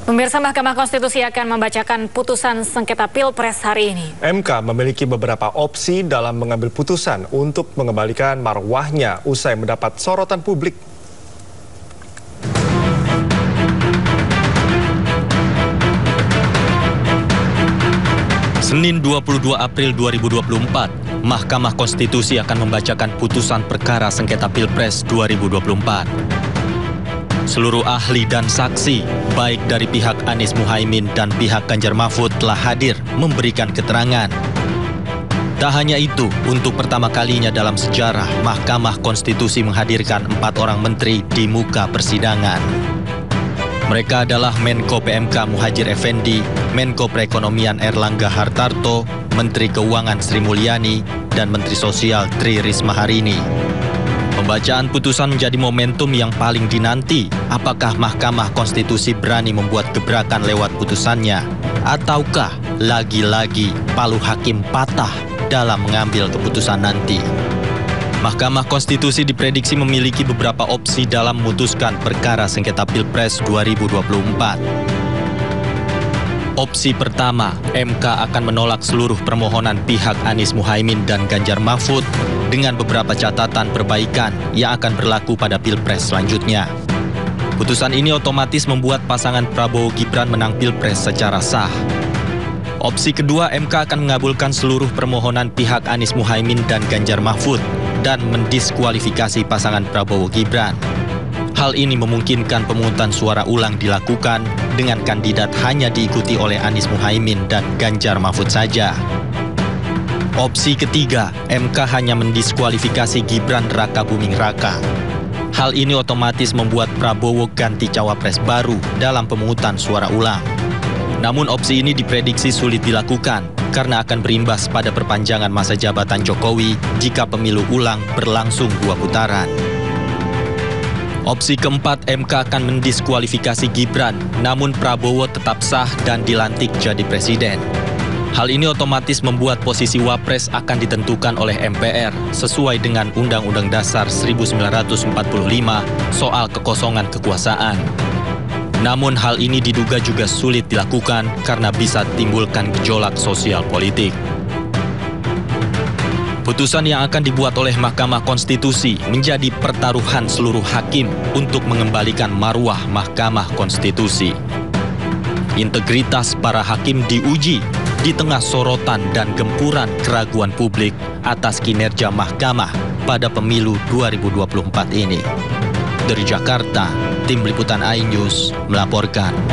Pemirsa, Mahkamah Konstitusi akan membacakan putusan sengketa Pilpres hari ini. MK memiliki beberapa opsi dalam mengambil putusan untuk mengembalikan marwahnya usai mendapat sorotan publik. Senin 22 April 2024, Mahkamah Konstitusi akan membacakan putusan perkara sengketa Pilpres 2024. Seluruh ahli dan saksi, baik dari pihak Anies Muhaimin dan pihak Ganjar Mahfud telah hadir memberikan keterangan. Tak hanya itu, untuk pertama kalinya dalam sejarah, Mahkamah Konstitusi menghadirkan 4 orang menteri di muka persidangan. Mereka adalah Menko PMK Muhadjir Effendi, Menko Perekonomian Erlangga Hartarto, Menteri Keuangan Sri Mulyani, dan Menteri Sosial Tri Risma Harini. Pembacaan putusan menjadi momentum yang paling dinanti. Apakah Mahkamah Konstitusi berani membuat gebrakan lewat putusannya? Ataukah lagi-lagi palu hakim patah dalam mengambil keputusan nanti? Mahkamah Konstitusi diprediksi memiliki beberapa opsi dalam memutuskan perkara sengketa Pilpres 2024. Opsi pertama, MK akan menolak seluruh permohonan pihak Anies Muhaimin dan Ganjar Mahfud dengan beberapa catatan perbaikan yang akan berlaku pada Pilpres selanjutnya. Putusan ini otomatis membuat pasangan Prabowo Gibran menang Pilpres secara sah. Opsi kedua, MK akan mengabulkan seluruh permohonan pihak Anies Muhaimin dan Ganjar Mahfud dan mendiskualifikasi pasangan Prabowo Gibran. Hal ini memungkinkan pemungutan suara ulang dilakukan dengan kandidat hanya diikuti oleh Anies Muhaimin dan Ganjar Mahfud saja. Opsi ketiga, MK hanya mendiskualifikasi Gibran Raka Buming Raka. Hal ini otomatis membuat Prabowo ganti cawapres baru dalam pemungutan suara ulang. Namun opsi ini diprediksi sulit dilakukan karena akan berimbas pada perpanjangan masa jabatan Jokowi jika pemilu ulang berlangsung 2 putaran. Opsi keempat, MK akan mendiskualifikasi Gibran, namun Prabowo tetap sah dan dilantik jadi presiden. Hal ini otomatis membuat posisi Wapres akan ditentukan oleh MPR sesuai dengan Undang-Undang Dasar 1945 soal kekosongan kekuasaan. Namun hal ini diduga juga sulit dilakukan karena bisa timbulkan gejolak sosial politik. Putusan yang akan dibuat oleh Mahkamah Konstitusi menjadi pertaruhan seluruh hakim untuk mengembalikan marwah Mahkamah Konstitusi. Integritas para hakim diuji di tengah sorotan dan gempuran keraguan publik atas kinerja Mahkamah pada pemilu 2024 ini. Dari Jakarta, Tim Liputan iNews melaporkan.